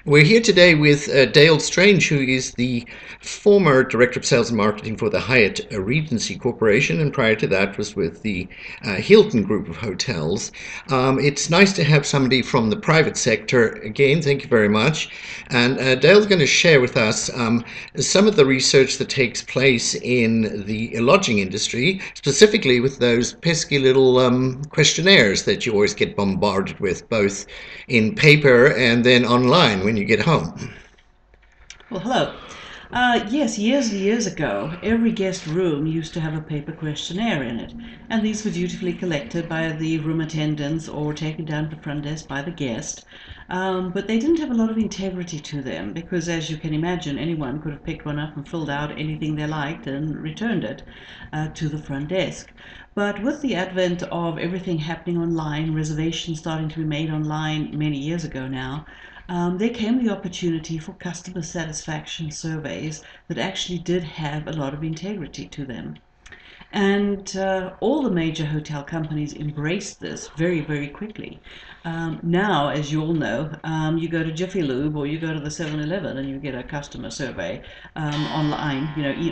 We're here today with Dael Strange, who is the former Director of Sales and Marketing for the Hyatt Regency Corporation, and prior to that was with the Hilton Group of Hotels. It's nice to have somebody from the private sector again. Thank you very much. And Dale's going to share with us some of the research that takes place in the lodging industry, specifically with those pesky little questionnaires that you always get bombarded with, both in paper and then online when you get home. Well, hello. Yes, years and years ago, every guest room used to have a paper questionnaire in it, and these were dutifully collected by the room attendants or taken down to the front desk by the guest. But they didn't have a lot of integrity to them because, as you can imagine, anyone could have picked one up and filled out anything they liked and returned it to the front desk. But with the advent of everything happening online, reservations starting to be made online many years ago now, there came the opportunity for customer satisfaction surveys that actually did have a lot of integrity to them. And all the major hotel companies embraced this very, very quickly. Now, as you all know, you go to Jiffy Lube or you go to the 7-Eleven and you get a customer survey online,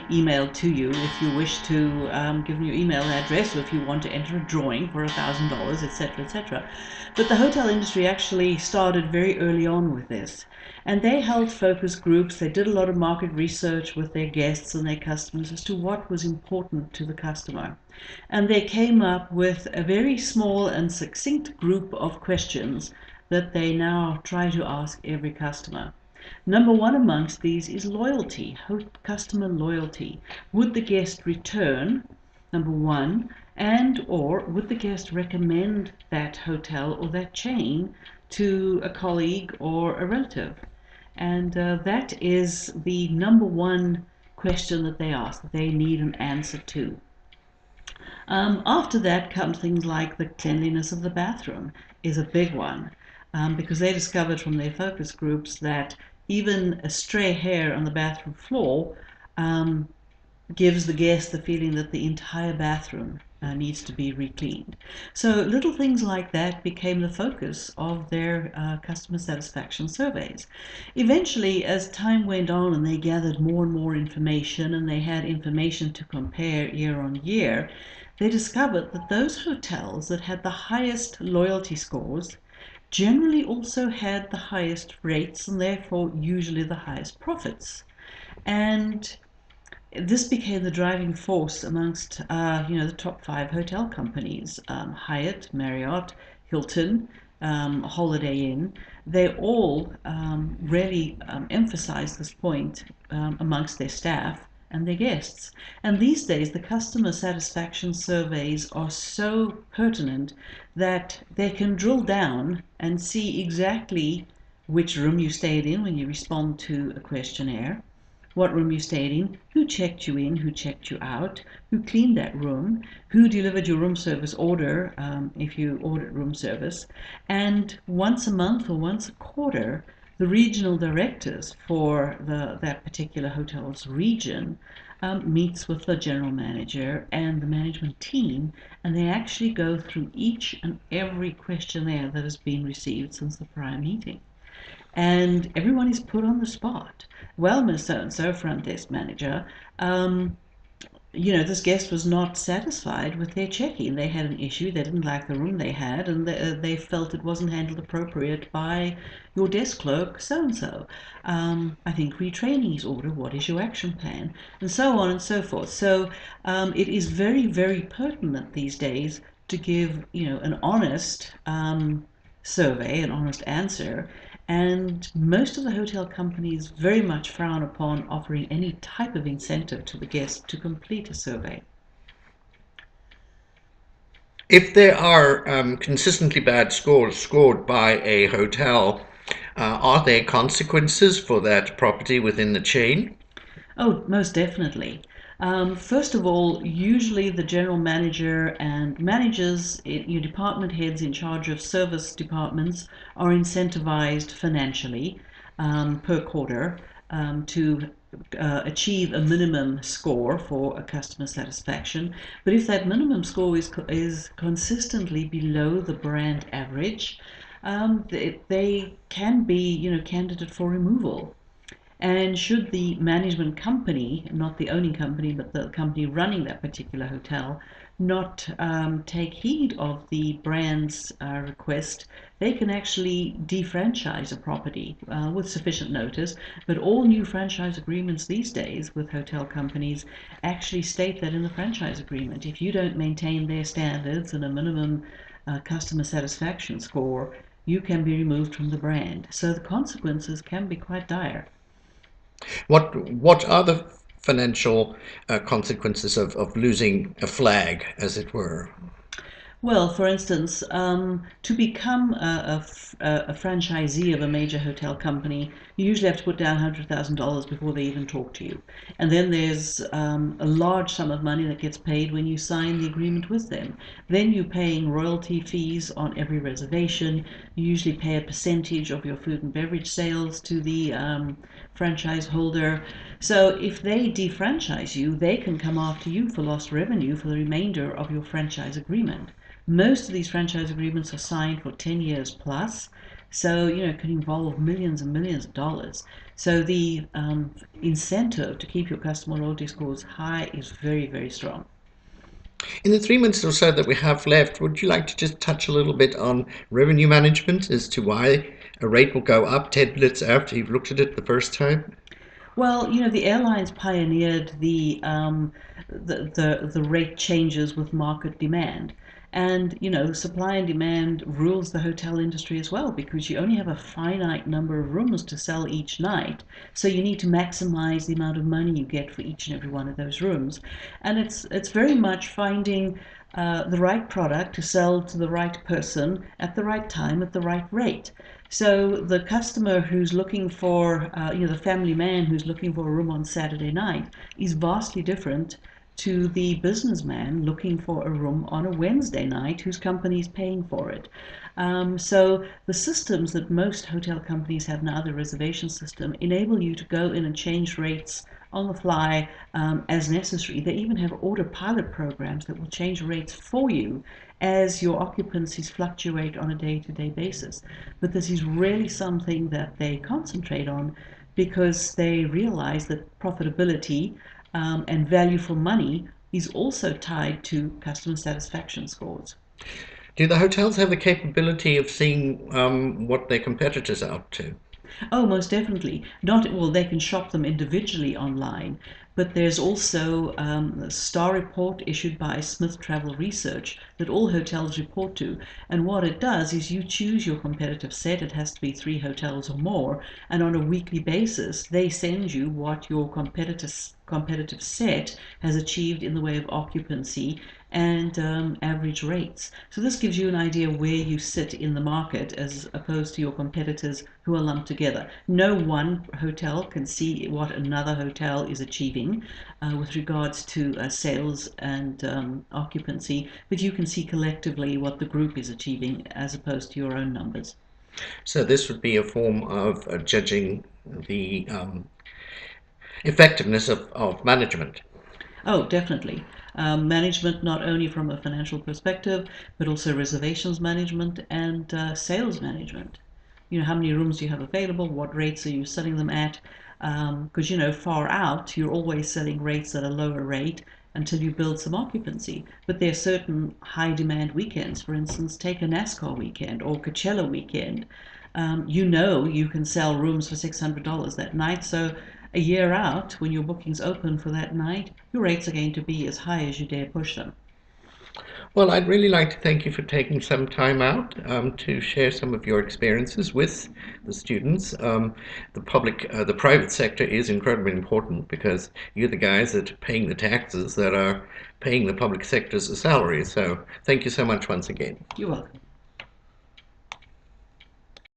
emailed to you if you wish to give them your email address or if you want to enter a drawing for $1,000, etc., etc. But the hotel industry actually started very early on with this. And they held focus groups. They did a lot of market research with their guests and their customers as to what was important to the customer. And they came up with a very small and succinct group of questions that they now try to ask every customer. Number one amongst these is loyalty, customer loyalty. Would the guest return? Number one. And or would the guest recommend that hotel or that chain to a colleague or a relative? And that is the number one question that they ask, that they need an answer to. After that come things like the cleanliness of the bathroom is a big one, because they discovered from their focus groups that even a stray hair on the bathroom floor um, gives the guest the feeling that the entire bathroom needs to be re-cleaned. So little things like that became the focus of their customer satisfaction surveys. Eventually, as time went on and they gathered more and more information and they had information to compare year on year, they discovered that those hotels that had the highest loyalty scores generally also had the highest rates and therefore usually the highest profits. And this became the driving force amongst the top five hotel companies: Hyatt, Marriott, Hilton, Holiday Inn. They all really emphasized this point amongst their staff and their guests. And these days, the customer satisfaction surveys are so pertinent that they can drill down and see exactly which room you stayed in when you respond to a questionnaire, what room you stayed in, who checked you in, who checked you out, who cleaned that room, who delivered your room service order if you ordered room service. And once a month or once a quarter, the regional directors for that particular hotel's region meets with the general manager and the management team, and they actually go through each and every questionnaire that has been received since the prior meeting. And everyone is put on the spot. Well, Miss So and so, front desk manager, this guest was not satisfied with their check-in. They had an issue. They didn't like the room they had, and they felt it wasn't handled appropriate by your desk clerk, so and so. I think retraining is ordered. What is your action plan? And so on and so forth. So it is very, very pertinent these days to give an honest survey, an honest answer. And most of the hotel companies very much frown upon offering any type of incentive to the guest to complete a survey. If there are consistently bad scores scored by a hotel, are there consequences for that property within the chain? Oh, most definitely. First of all, usually the general manager and managers, your department heads in charge of service departments, are incentivized financially per quarter to achieve a minimum score for a customer satisfaction. But if that minimum score is consistently below the brand average, They can be, candidate for removal. And should the management company, not the owning company, but the company running that particular hotel, not take heed of the brand's request, they can actually defranchise a property with sufficient notice. But all new franchise agreements these days with hotel companies actually state that in the franchise agreement, if you don't maintain their standards and a minimum customer satisfaction score, you can be removed from the brand. So the consequences can be quite dire. What are the financial consequences of losing a flag, as it were? Well, for instance, to become a franchisee of a major hotel company, you usually have to put down $100,000 before they even talk to you. And then there's a large sum of money that gets paid when you sign the agreement with them. Then you're paying royalty fees on every reservation. You usually pay a percentage of your food and beverage sales to the franchise holder. So if they defranchise you, they can come after you for lost revenue for the remainder of your franchise agreement. Most of these franchise agreements are signed for 10 years plus. So, it can involve millions and millions of dollars. So the incentive to keep your customer loyalty scores high is very, very strong. In the 3 minutes or so that we have left, would you like to just touch a little bit on revenue management as to why a rate will go up 10 minutes after you've looked at it the first time? Well, the airlines pioneered the rate changes with market demand. And, supply and demand rules the hotel industry as well because you only have a finite number of rooms to sell each night. So you need to maximize the amount of money you get for each and every one of those rooms. And it's very much finding the right product to sell to the right person at the right time at the right rate. So the customer who's looking for, the family man who's looking for a room on Saturday night is vastly different to the businessman looking for a room on a Wednesday night whose company is paying for it. So the systems that most hotel companies have now, the reservation system, enable you to go in and change rates on the fly as necessary. They even have autopilot programs that will change rates for you as your occupancies fluctuate on a day-to-day basis. But this is really something that they concentrate on because they realize that profitability and value for money is also tied to customer satisfaction scores. Do the hotels have the capability of seeing what their competitors are up to? Oh, most definitely. Not well, they can shop them individually online, but there's also a star report issued by Smith Travel Research that all hotels report to. And what it does is you choose your competitive set. It has to be 3 hotels or more, and on a weekly basis, they send you what your competitive set has achieved in the way of occupancy and average rates. So this gives you an idea where you sit in the market as opposed to your competitors who are lumped together. No one hotel can see what another hotel is achieving with regards to sales and occupancy, but you can see collectively what the group is achieving as opposed to your own numbers. So this would be a form of judging the effectiveness of management. Oh, definitely. Management, not only from a financial perspective, but also reservations management and sales management. How many rooms do you have available? What rates are you selling them at? Because, far out, you're always selling rates at a lower rate until you build some occupancy. But there are certain high demand weekends. For instance, take a NASCAR weekend or Coachella weekend. You can sell rooms for $600 that night. So a year out, when your bookings open for that night, your rates are going to be as high as you dare push them. Well, I'd really like to thank you for taking some time out to share some of your experiences with the students. The private sector is incredibly important because you're the guys that are paying the taxes that are paying the public sector's salary. So thank you so much once again. You're welcome.